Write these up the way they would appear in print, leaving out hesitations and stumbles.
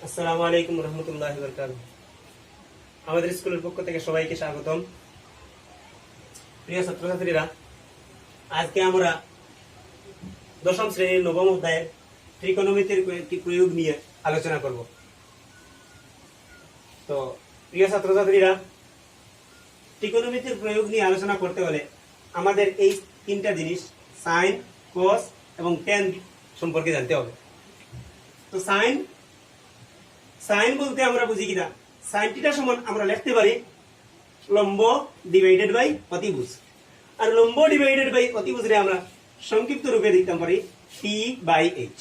আসসালামু আলাইকুম রহমতুল্লাহি ওয়া বারাকাতুহু। আমাদের স্কুলের পক্ষ থেকে সবাইকে স্বাগতম। প্রিয় ছাত্রছাত্রীরা, আজকে আমরা দশম শ্রেণীর নবম অধ্যায়ের ত্রিকোণমিতির কয়েকটি প্রয়োগ নিয়ে আলোচনা করব। তো প্রিয় ছাত্রছাত্রীরা, ত্রিকোণমিতির প্রয়োগ নিয়ে আলোচনা করতে হলে আমাদের এই তিনটা জিনিস সাইন, কস এবং ট্যান সম্পর্কে জানতে হবে। তো সাইন বলতে আমরা বুঝি কিনা, সাইন থিটা সমান আমরা লিখতে পারি লম্ব ডিভাইডেড বাই অতিভুজ। আর লম্ব ডিভাইডেড বাই অতিভুজরে আমরা সংক্ষিপ্ত রূপে দিতে পারি টি বাই এইচ।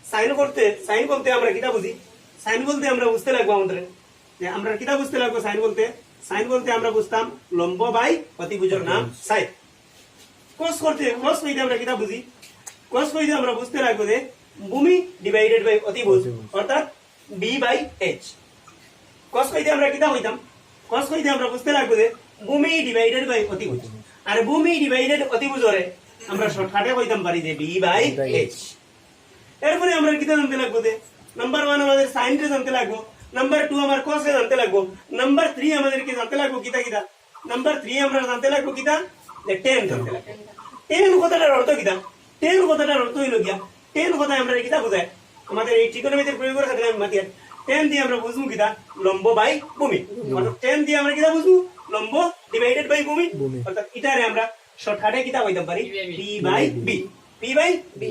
সাইন বলতে আমরা কিটা বুঝি, সাইন বলতে আমরা বুঝতে লাগবো আমাদের যে আমরা কিটা বুঝতে লাগবো। সাইন বলতে আমরা বুঝতাম লম্ব বাই অতিভুজের নাম সাইন। কস কইতে আমরা কিটা বুঝি, কস কইতে আমরা বুঝতে লাগবো যে ভূমি ডিভাইডেড বাই অতিভুজ, অর্থাৎ বি বাই এইচ। কস কইতে আমরা কিটা হইতাম, কস কইতে আমরা বুঝতে লাগবো যে ভূমি ডিভাইডেড বাই অতিভুজ। আর ভূমি ডিভাইডেড অতিভুজরে আমরা শর্টকাটে কইতাম পারি যে বি বাই এইচ। এরপরে আমরা কিটা জানতে লাগবো যে নাম্বার 1 আমাদের সাইন রে জানতে লাগবো, নাম্বার 2 আমার কস রে জানতে লাগবো, নাম্বার 3 আমাদেরকে জানতে লাগবো কিটা নাম্বার 3 আমরা জানতে লাগবো কিটা যে টেন জানতে লাগবো। টেন কথাটার অর্থ কিটা, টেন কথাটার অর্থ হইল গিয়া, টেন কথায় আমরা কিটা বোঝায় আমাদের এই ত্রিকোণমিতির প্রয়োগের ক্ষেত্রে আমি মাতিয়ার টেন দিয়ে আমরা বুঝবো কিটা লম্ব বাই ভূমি। অর্থাৎ টেন দিয়ে আমরা কিটা বুঝবো লম্ব ডিভাইডেড বাই ভূমি। অর্থাৎ এটারে আমরা শর্টকাটে কিটা কইতাম পারি P by B, P by B.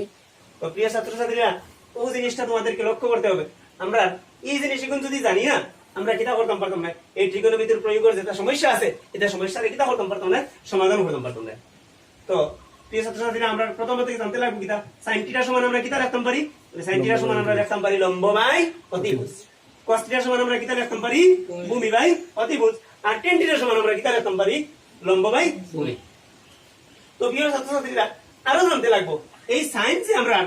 তো প্রিয় ছাত্রছাত্রীরা, ওই জিনিসটা তোমাদেরকে লক্ষ্য করতে হবে। আমরা এই জিনিস এখন যদি জানি না, আমরা কিটা করতাম পারতাম না। এই ত্রিকোণমিতির প্রয়োগের যেটা সমস্যা আছে, এটা সমস্যাকে কিটা করতাম পারতাম না, সমাধান করতাম পারতাম না। তো প্রিয় ছাত্রছাত্রীরা, আমরা প্রথমত জানতে লাগবো কিটা সাইন থিটা সমান আমরা কিটা লিখতাম পারি, সাইন থিটা সমান আমরা লিখতাম পারি লম্ব বাই অতিভুজ। কস থিটা সমান আমরা কিটা লিখতাম পারি ভূমি বাই অতিভুজ। আর টেন থিটা সমান আমরা কিটা লিখতাম পারি লম্ব বাই ভূমি। তো প্রিয় ছাত্রছাত্রীরা, আরো জানতে লাগবো এই সাইন যে আমরা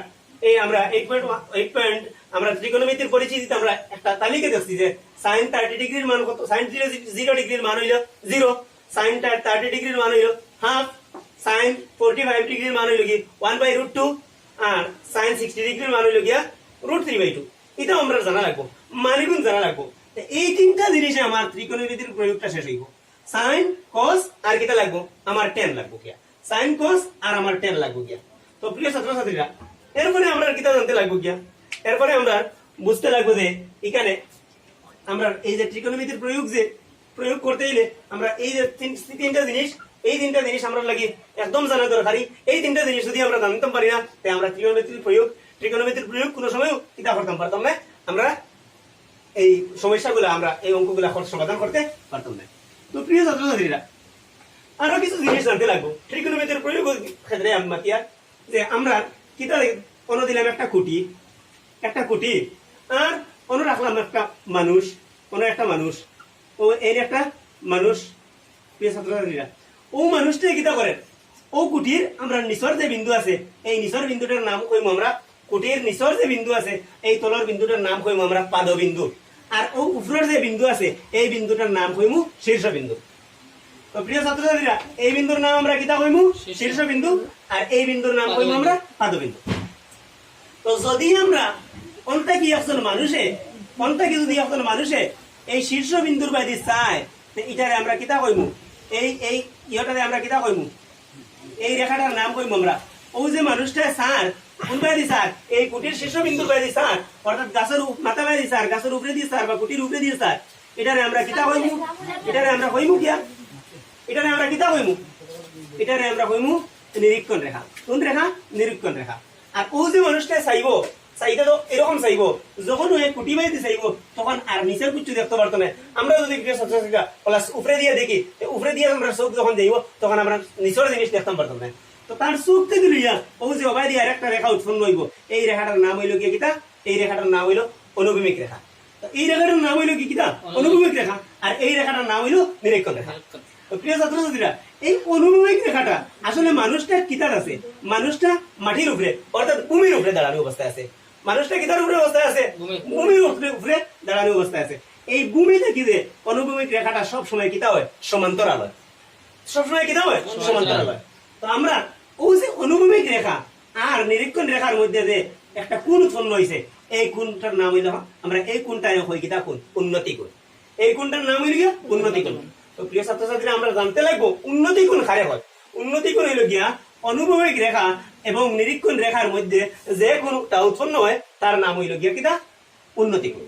8.8 আমরা ত্রিকোণমিতির পরিচিতিতে আমরা একটা তালিকা দেখছি যে সাইন 30 ডিগ্রির মান কত, সাইন 0 ডিগ্রির মান হইল 0, সাইন 30 ডিগ্রির মান হইল হাফ, সাইন 45 ডিগ্রির মান হইল কি 1/√2, আর সাইন 60 ডিগ্রির মান হইল গিয়া √3/2। এটা আমরা জানা লাগবো, মানিগুণ জানা লাগবো। এই তিনটা জিনিসে আমার ত্রিকোণমিতির প্রয়োগটা শেষ হইব। সাইন, কস আর কিটা লাগবো আমার ট্যান লাগবো কিয়া, সাইন কস আর আমার ট্যান লাগবো কিয়া। তো প্রিয় ছাত্রছাত্রীরা, এরপরে আমরা কিটা জানতে লাগবো কিয়া, এরপরে আমরা বুঝতে লাগবো যে এখানে আমরা এই যে ত্রিকোণমিতির প্রয়োগ করতে গেলে আমরা এই যে তিনটা জিনিস আমরা লাগি একদম জানা দরকারি। এই তিনটা জিনিস যদি আমরা জানতে পারি না, তাই আমরা ত্রিকোণমিতির প্রয়োগ কোনো সময় কিটা করতাম পারতাম না, আমরা এই সমস্যাগুলো আমরা এই অঙ্কগুলো সমাধান করতে পারতাম না। তো প্রিয় ছাত্রছাত্রীরা, আরো কিছু জিনিস জানতে লাগবো ত্রিকোণমিতির প্রয়োগ ক্ষেত্রে। আমি মাতিয়া যে আমরা কিটা অন্য দিলাম একটা কুটি আর অন্য রাখলাম একটা মানুষ, ও এই একটা মানুষ। প্রিয় ছাত্রছাত্রীরা, ও মানুষটাই কিটা করেন, ও কুটির আমরা নিচর যে বিন্দু আছে, এই নিচর বিন্দুটার নাম কইম আমরা কুটির নিচর যে বিন্দু আছে, এই তলর বিন্দুটার নাম কইম আমরা পাদবিন্দু। আর ও উপরের যে বিন্দু আছে, এই বিন্দুটার নাম কইমু শীর্ষবিন্দু। তো প্রিয় ছাত্রছাত্রীরা, এই বিন্দুর নাম আমরা কিটা কইমু শীর্ষবিন্দু, আর এই বিন্দুর নাম কইমু আমরা পাদবিন্দু। তো যদি আমরা কোনটাকে যদি একজন মানুষে এই শীর্ষবিন্দুর বাইরে চায়, এটারে আমরা কিটা কইমু ইহটারে আমরা কিটা কইমু, এই রেখাটার নাম কইমু আমরা ও যে মানুষটা স্যার কোন বাইরে স্যার এই কুটির শীর্ষবিন্দুর বাইরে স্যার, অর্থাৎ গাছের মাথা বাইরে স্যার, গাছের উপরে দিয়ে স্যার বা কুটির উপরে দিয়ে স্যার, এটারে আমরা কিটা কইমু, এটারে আমরা কইমু নিরীক্ষণ রেখা। কোন রেখা? নিরীক্ষণ রেখা। আর ও যে মানুষটা চাইতে তো এরকম চাইবো, যখন ওই কুটি বাইতে চাইবো তখন আর নিচের কুচ্ছু দেখতে পারতো না। আমরা যদি ছাত্রছাত্রীরা উপরে দিয়ে দেখি, উপরে দিয়ে আমরা চোখ যখন যাইব তখন আমরা নিচের জিনিস দেখতে পারতাম না। তো তার চোখ থেকে লইয়া ও যে অবাই দিয়ে আরেকটা রেখা উৎপন্ন হইব, এই রেখাটার নাম হইল কি কিতা, এই রেখাটার নাম হইল অনুভূমিক রেখা। এই রেখাটার নাম হইল কি কিতা, অনুভূমিক রেখা। আর এই রেখাটার নাম হইল নিরীক্ষণ রেখা। প্রিয় ছাত্রছাত্রীরা, এই অনুভূমিক রেখাটা আসলে মানুষটা কিতার আছে, মানুষটা মাটির উপরে অর্থাৎ ভূমির উপরে দাঁড়ানো অবস্থায় আছে। মানুষটা কিতার উপরে অবস্থায় আছে, ভূমির উপরে দাঁড়ানো অবস্থায় আছে। এই ভূমিতে কি যে অনুভূমিক রেখাটা সব সময় কিতা হয়, সমান্তরাল হয়, সবসময় কিতা হয়, সমান্তরাল হয়। তো আমরা ওই যে অনুভূমিক রেখা আর নিরীক্ষণ রেখার মধ্যে যে একটা কোণ উৎপন্ন হয়েছে, এই কোণটার নাম হইল আমরা এই কোণটায় হই কিতা কোণ উন্নতি কোণ এই কোণটার নাম হইল গিয়া উন্নতি কোণ তো প্রিয় ছাত্রছাত্রীরা আমরা জানতে লাগবো উন্নতি কোণ কারে হয় উন্নতি কোণ হইল গিয়া অনুভবিক রেখা এবং নিরীক্ষণ রেখার মধ্যে যে কোণটা উৎপন্ন হয় তার নাম হইল গিয়া কিতা উন্নতি কোণ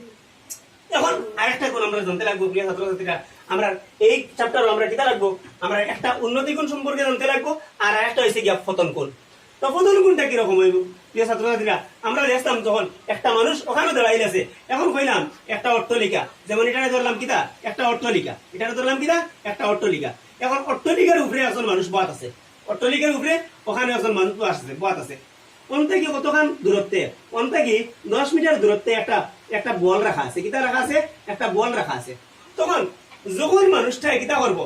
এখন আরেকটা কোণ আমরা জানতে লাগবো প্রিয় ছাত্রছাত্রীরা আমরা এই চ্যাপ্টারও আমরা কিতা লাগবো আমরা একটা উন্নতি কোণ সম্পর্কে জানতে লাগবো আর আরেকটা হইছে গিয়া পতন কোণ তো পতন কোণটা কিরকম হইব প্রিয় ছাত্রছাত্রীরা আমরা দেখতাম যখন একটা মানুষ ওখানে দাঁড়াইল আছে এখন কইলাম একটা অট্টালিকা যেমন এটারে ধরলাম কিতা একটা অট্টালিকা এটারে ধরলাম কিতা একটা অট্টালিকা এখন অট্টালিকার উপরে একজন মানুষ বাত আছে অট্টালিকার উপরে ওখানে একজন মানুষ আসছে বাত আছে কোন থেকে কতখান দূরত্বে কোন থেকে 10 মিটার দূরত্বে একটা বল রাখা আছে কিতা রাখা আছে একটা বল রাখা আছে তখন যখন মানুষটা কিতা করব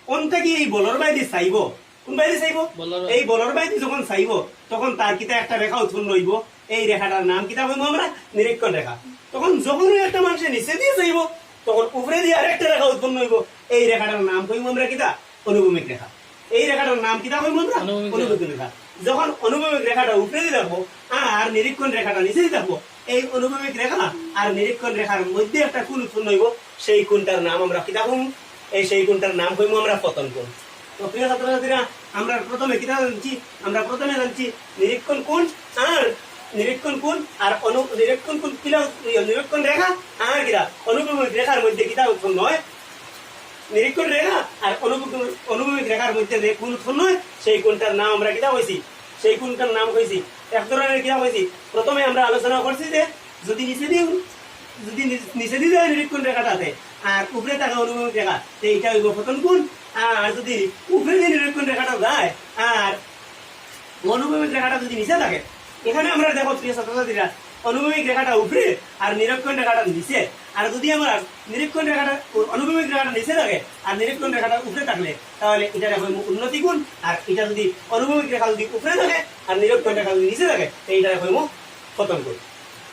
কোন থেকে এই বলর বাইরে চাইব কোন বাইরে চাইব এই বলর বাইরে যখন চাইব তখন তার কিতা একটা রেখা উৎপন্ন হইব এই রেখাটার নাম কিতা হইব আমরা নিরীক্ষণ রেখা তখন যখন একটা মানুষের নিচে দিয়ে চাইব তখন উপরে দিয়ে আরেকটা রেখা উৎপন্ন হইব এই রেখাটার নাম কইব আমরা কিতা অনুভূমিক রেখা এই রেখাটার নাম কিতা কইব আমরা অনুভূমিক রেখা যখন অনুভূমিক রেখাটা উপরে দিয়ে রাখবো আর নিরীক্ষণ রেখাটা নিচে দিয়ে রাখবো এই অনুভূমিক রেখা আর নিরীক্ষণ রেখার মধ্যে একটা কোণ উৎপন্ন হইব সেই কোণটার নাম আমরা কিতা কইব এই সেই কোণটার নাম কইব আমরা পতন কোণ তো প্রিয় ছাত্রছাত্রীরা আমরা প্রথমে কিতা জানছি আমরা প্রথমে জানছি নিরীক্ষণ কোণ আর নিরীক্ষণ কোণ আর নিরীক্ষণ কোণ কিলা নিরীক্ষণ রেখা আর কিরা অনুভূমিক রেখার মধ্যে কিতা উৎপন্ন হয় নিরীক্ষণ রেখা আর অনুভূমিক রেখার মধ্যে যে কোণ উৎপন্ন হয় সেই কোণটার নাম আমরা কিতা কইছি সেই কোণটার নাম কইছি এক ধরনের কিতা কইছি প্রথমে আমরা আলোচনা করছি যে যদি নিচে দিয়ে নিরীক্ষণ রেখাটাতে আর উপরে থাকা অনুভূমিক রেখা এইটা হইব পতন কোণ আর যদি উপরে যে নিরীক্ষণ রেখাটা যায় আর অনুভূমিক রেখাটা যদি নিচে থাকে এখানে আমরা দেখো প্রিয় ছাত্রছাত্রীরা অনুভূমিক রেখাটা উপরে আর নিরীক্ষণ রেখাটা নিচে আর যদি আমার নিরীক্ষণ রেখাটা অনুভূমিক রেখাটা নিচে থাকে আর নিরীক্ষণ রেখাটা উপরে থাকলে তাহলে এটা হইব উন্নতি কোণ আর এটা যদি অনুভূমিক রেখা যদি উপরে থাকে আর নিরীক্ষণ রেখা যদি নিচে থাকে এইটা হইব পতন কোণ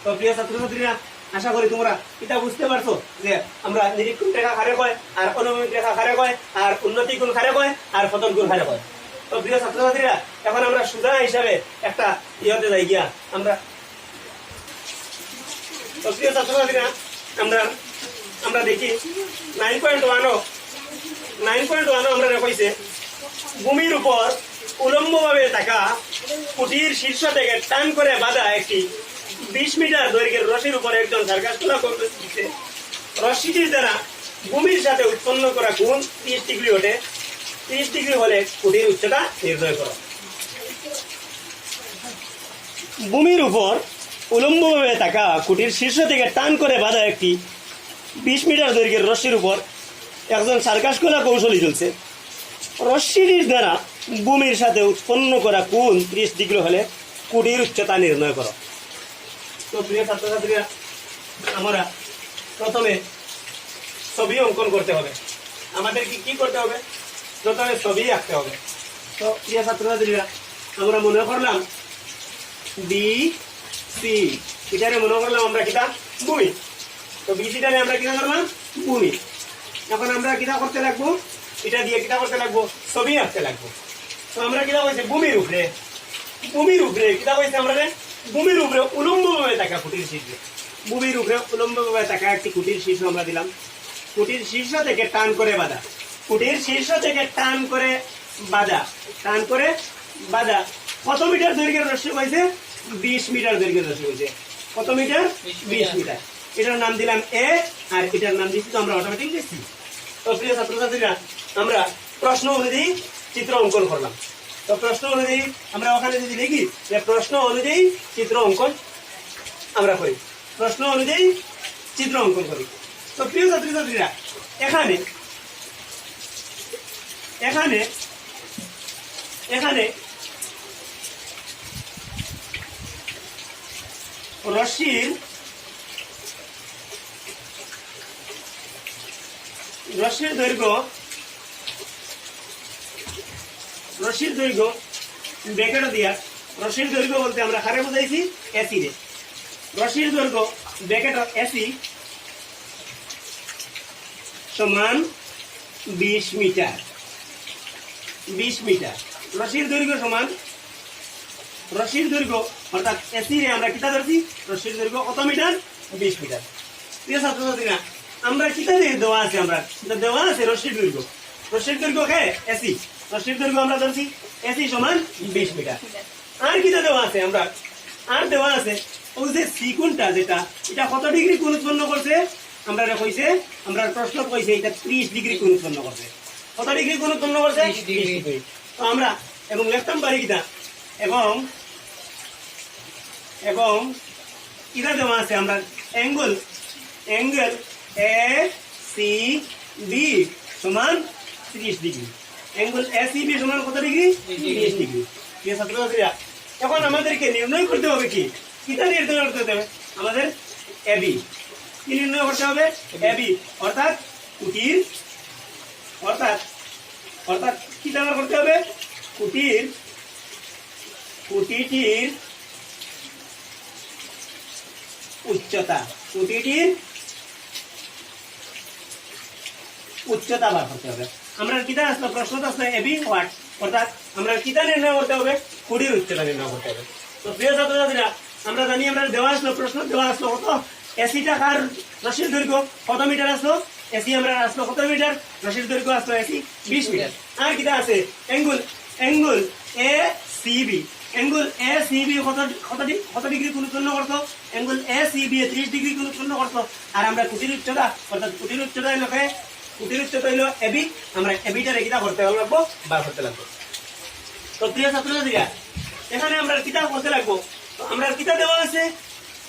তো প্রিয় ছাত্রছাত্রীরা আশা করি তোমরা এটা বুঝতে পারছো যে আমরা নিরীক্ষণ রেখা কারে কয় আর অনুভূমিক রেখা কারে কয় আর উন্নতি কোণ কারে কয় আর পতন কোণ কারে কয় তো প্রিয় ছাত্রছাত্রীরা এখন আমরা সুজা হিসাবে একটা ইয়েতে যাই গিয়া আমরা তো প্রিয় ছাত্রছাত্রীরা আমরা দেখি 9.1 আমরা কইছে ভূমির উপর উলম্বভাবে থাকা কুটির শীর্ষ থেকে টান করে বাঁধা একটি 20 মিটার দৈর্ঘ্যের রশির উপর একজন সার্কাস তোলা করতেছে রশিটির দ্বারা ভূমির সাথে উৎপন্ন করা কোণ 30 ডিগ্রি ওঠে 30 ডিগ্রি হলে কুটির উচ্চতা নির্ণয় করো ভূমির উপর উলম্বভাবে থাকা কুটির শীর্ষ থেকে টান করে বাঁধা একটি 20 মিটার দৈর্ঘ্যের রশ্মির উপর একজন সার্কাস কলা কৌশলী চলছে রশ্মিটির দ্বারা ভূমির সাথে উৎপন্ন করা কোণ 30 ডিগ্রি হলে কুটির উচ্চতা নির্ণয় করো তো প্রিয় ছাত্রছাত্রীরা আমরা প্রথমে ছবি অঙ্কন করতে হবে আমাদের কি করতে হবে প্রথমে ছবি আঁকতে হবে তো প্রিয় ছাত্রছাত্রীরা আমরা মনে করলাম বি সি এটারে মনে করলাম আমরা কিতা ভূমি তো বিসিটারে আমরা কিতা করলাম ভূমি এখন আমরা কিতা করতে লাগবো এটা দিয়ে কিতা করতে লাগবো ছবি আঁকতে লাগবো তো আমরা কিতা কইছে ভূমির উপরে কিতা কইছে আমরা ভূমির উপরে উলম্বভাবে থাকা কুটির শীর্ষ ভূমির উপরে উলম্বভাবে থাকা একটি কুটির শীর্ষ আমরা দিলাম কুটির শীর্ষ থেকে টান করে বাঁধা কুটির শীর্ষ থেকে টান করে বাঁধা কত মিটার দৈর্ঘ্যের রশ্মি হয়েছে 20 মিটার দৈর্ঘ্যের রশ্মি হয়েছে কত মিটার 20 মিটার এটার নাম দিলাম এ আর এটার নাম দিচ্ছি তো আমরা অটোমেটিক দিচ্ছি তো প্রিয় ছাত্রছাত্রীরা আমরা প্রশ্ন অনুযায়ী চিত্র অঙ্কন করলাম তো প্রশ্ন অনুযায়ী আমরা ওখানে যদি লিখি যে প্রশ্ন অনুযায়ী চিত্র অঙ্কন আমরা করি প্রশ্ন অনুযায়ী চিত্র অঙ্কন করি তো প্রিয় ছাত্রছাত্রীরা এখানে এখানে এখানে রশ্মির দৈর্ঘ্য ব্র্যাকেট দিয়া রশ্মির দৈর্ঘ্য বলতে আমরা কারে বুঝাইছি এসি রে রশ্মির দৈর্ঘ্য ব্র্যাকেট এসি সমান 20 মিটার রশ্মির দৈর্ঘ্য সমান রশ্মির দৈর্ঘ্য অর্থাৎ এসি রে আমরা কিতা ধরছি রশ্মির দৈর্ঘ্য কত মিটার 20 মিটার। প্রিয় ছাত্রছাত্রীরা আমরা কিতা দেওয়া আছে আমরা দেওয়া আছে রশ্মির দৈর্ঘ্য কে এসি রশ্মির দৈর্ঘ্য আমরা ধরছি এসি সমান 20 মিটার। আর কিতা দেওয়া আছে আমরা আর দেওয়া আছে ওই যে সিকুনটা যেটা এটা কত ডিগ্রি কোণ উৎপন্ন করছে আমরা কইছে আমরা প্রশ্ন কইছে এটা 30 ডিগ্রি কোণ উৎপন্ন করছে। কত ডিগ্রি কোণ উৎপন্ন করছে 30 ডিগ্রি। তো আমরা এবং লিখতাম পারি কিটা এবং কিটা দেওয়া আছে আমরা অ্যাঙ্গেল এ সি বি সমান 30 degree. Angle A C B সমান কত ডিগ্রি 30 ডিগ্রি। প্রিয় ছাত্রছাত্রীরা এখন আমাদেরকে নির্ণয় করতে হবে কি কিটা নির্ণয় করতে হবে আমাদের এবি কি নির্ণয় করতে হবে এবি অর্থাৎ কুটির অর্থাৎ কি ব্যবহার করতে হবে কুটিটির উচ্চতা বার করতে হবে। আমরা কিটা আসলো প্রশ্ন আসলো এবি ওয়াট অর্থাৎ আমরা কিটা নির্ণয় করতে হবে কুটির উচ্চতা নির্ণয় করতে হবে। তো প্রিয় ছাত্রছাত্রীরা আমরা জানি আমরা দেওয়া আসলো প্রশ্ন দেওয়া আসলো কত এসি টাকার রশ্মির দৈর্ঘ্য কত মিটার আসলো এসি আমরা আসলো কত মিটার রশ্মির দৈর্ঘ্য আসলো এসি 20 মিটার। আর কিটা আছে অ্যাঙ্গেল এ সি বি কত ডিগ্রি কোণ উৎপন্ন করতো angle A C B 30 degree কোণ উৎপন্ন করতো। আর আমরা কুটির উচ্চতা অর্থাৎ কুটির উচ্চতা হইলো এবি আমরা এবিটারে কিটা করতে লাগবো বার করতে লাগবো। তো প্রিয় ছাত্রছাত্রীরা এখানে আমরা কিটা করতে লাগবো তো আমরা কিটা দেওয়া আছে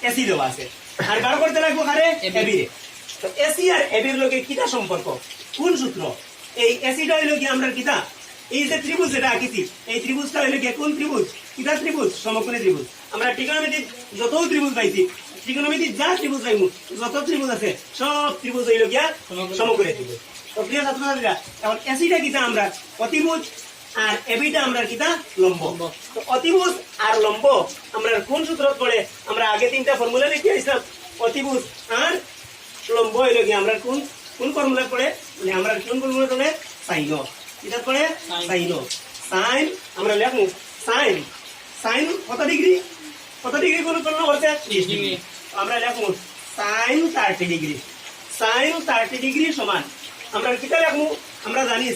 এসি দেওয়া আছে আর বার করতে লাগবো কারে এবি রে। তো এসি আর এবির লগে কিটা সম্পর্ক কোন সূত্র এই এসিটা হইলো কি আমরা কিটা এই যে ত্রিভুজ এটা আঁকিছি এই ত্রিভুজটা হইলো কি কোন ত্রিভুজ কিটা ত্রিভুজ সমকোণী ত্রিভুজ। আমরা ট্রিগোনোমেট্রি যত ত্রিভুজ পাইছি ট্রিগোনোমেট্রি যা ত্রিভুজ পাইমু যত ত্রিভুজ আছে সব ত্রিভুজ হইলো কি সমকোণী ত্রিভুজ। তো প্রিয় ছাত্রছাত্রীরা এখন এসিটা কিটা আমরা অতিভুজ আর এবিটা আমরা কিটা লম্ব। তো অতিভুজ আর লম্ব আমরা কোন সূত্র পড়ে আমরা আগে তিনটা ফর্মুলা লিখে আসলাম অতিভুজ আর লম্ব হইলো কি আমরা কোন ফর্মুলা পড়ে মানে আমরা কোন ফর্মুলা পড়ে সাইন এটা পড়ে সাইন আমরা লিখমু সাইন কত ডিগ্রি কোণ উৎপন্ন করছে 30 ডিগ্রি। আমরা লিখমু সাইন 30 ডিগ্রি সমান আমরা কিটা লিখমু আমরা জানি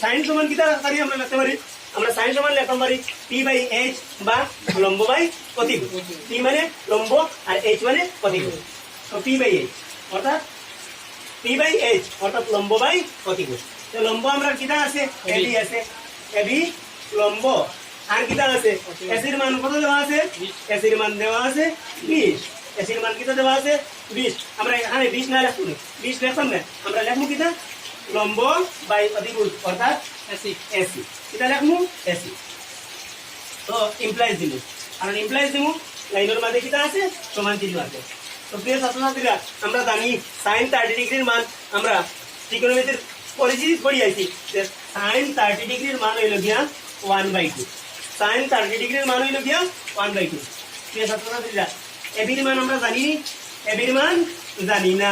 সাইন সমান কিটা জানি আমরা লিখতে পারি আমরা সাইন সমান লিখতে পারি p/h বা লম্ব বাই অতিভুজ। p মানে লম্ব আর h মানে অতিভুজ। তো p/h অর্থাৎ লম্ব বাই অতিভুজ। তো লম্ব আমরা কিটা আছে এবি আছে এবি লম্ব আর কিটা আছে এসির মান কত দেওয়া আছে এসির মান দেওয়া আছে 20 এসির মান কিটা দেওয়া আছে 20 আমরা এখানে 20 না লিখব 20 লিখতাম না আমরা লিখব কিটা লম্ব বাই অতিভুজ অর্থাৎ এসি কিটা লিখব এসি। তো ইমপ্লাইজ দিমু কারণ ইমপ্লাইজ দিমু লাইনের মধ্যে কিটা আছে সমান চিহ্ন আছে। তো প্রিয় ছাত্রছাত্রীরা আমরা জানি sin 30 ডিগ্রির মান আমরা ট্রিগোনোমেট্রির পরিচিতি পড়ি আইছি যে sin 30 ডিগ্রির মান হইল গিয়া 1/2 sin 30 ডিগ্রির মান হইল গিয়া 1/2। প্রিয় ছাত্রছাত্রীরা এবির মান আমরা জানি এবির মান জানি না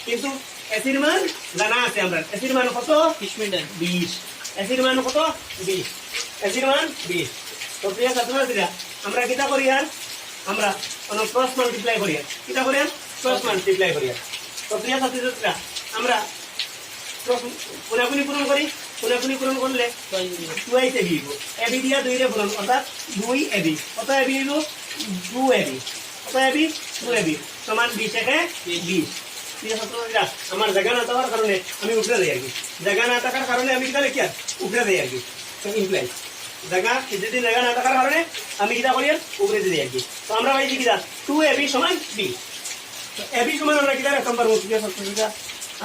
কিন্তু এসির মান জানা আছে আমরা এসির মান কত 20 মিটার 20 এসির মান কত 20 এসির মান 20। তো প্রিয় ছাত্রছাত্রীরা আমরা কিটা করি আর আমরা ক্রস মাল্টিপ্লাই করি কিটা করি ক্রস মাল্টিপ্লাই করি। তো প্রিয় ছাত্রছাত্রীরা আমরা কোনাকুনি পূরণ করলে 2 এবি এবি দিয়া 2 রে পূরণ অর্থাৎ 2 এবি কত এবি হলো 2 এবি কত এবি 2 এবি সমান 20 একে 20। প্রিয় ছাত্রছাত্রীরা আমার জায়গা না থাকার কারণে আমি উপরে দেই আর কি জায়গা না থাকার কারণে আমি কিটা লিখি উপরে দেই আর কি। তো ইমপ্লাই জায়গা না থাকার কারণে আমি কিটা করি উপরে দেই আর কি। তো আমরা পাইছি কিটা 2 এবি সমান 20। তো এবি সমান আমরা কিটা লিখতে পারবো প্রিয় ছাত্রছাত্রীরা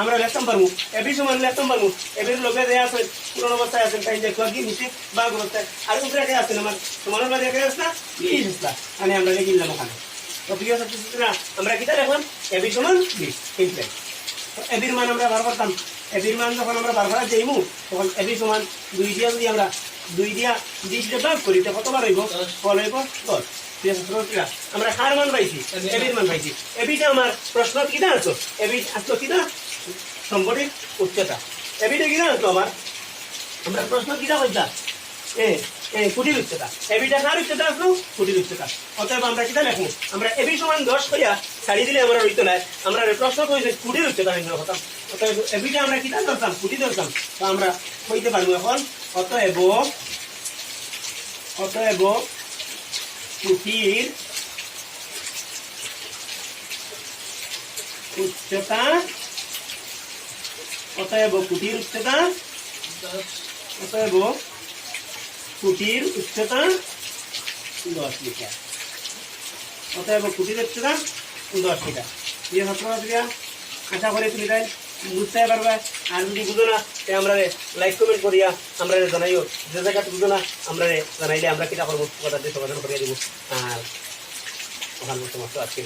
আমরা লিখতে পারবো এবি সমান লিখতে পারবো এবির লগে দেয়া আছে পুরনো অবস্থায় আছে তাই যে কি নিচে বা অবস্থায় আর উপরে কে আছে আমার সমানের মধ্যে কে আছে না 20 আছে মানে আমরা লিখলাম ওখানে। তো প্রিয় ছাত্রছাত্রীরা আমরা কিটা লিখলাম এবি সমান 20 ইমপ্লাই। তো এবির মান আমরা বার করতাম এবির মান যখন আমরা বার করা যাইমু তখন এবি সমান 2 দিয়া যদি আমরা 2 দিয়া 20 তে ভাগ করি তে কতবার হইব ফল হইব 10। প্রিয় ছাত্রছাত্রীরা আমরা কার মান পাইছি এবির মান পাইছি এবিটা আমার প্রশ্ন কিটা আছে এবি আসলো কিটা সম্পর্কের উচ্চতা এবিটা কিটা আসলো আমার আমরা প্রশ্ন কিটা কইতা কুটির উচ্চতা এবিটা কার উচ্চতা আসলো কুটির উচ্চতা অতএব আমরা কিটা লিখবো আমরা এবি সমান 10 কইয়া ছাড়ি দিলে আমরা রইতো না আমরা প্রশ্ন কইছে কুটির উচ্চতা নির্ণয় করতাম অতএব এবিটা আমরা কিটা ধরতাম কুটি ধরতাম তো আমরা কইতে পারবো এখন অতএব কুটির উচ্চতা অতএব কুটির উচ্চতা 10 মিটার অতএব কুটির উচ্চতা 10 মিটার প্রিয় ছাত্রছাত্রীরা আশা করি তুমি তাই বুঝতে পারবে আর যদি বুঝো না আমরা লাইক কমেন্ট করিয়া আমরা জানাইও যে জায়গাতে বুঝো না আমরা জানাইলে আমরা কিটা করবো কথাটি সমাধান করিয়া দিব আর ওখানে সমস্ত আজকে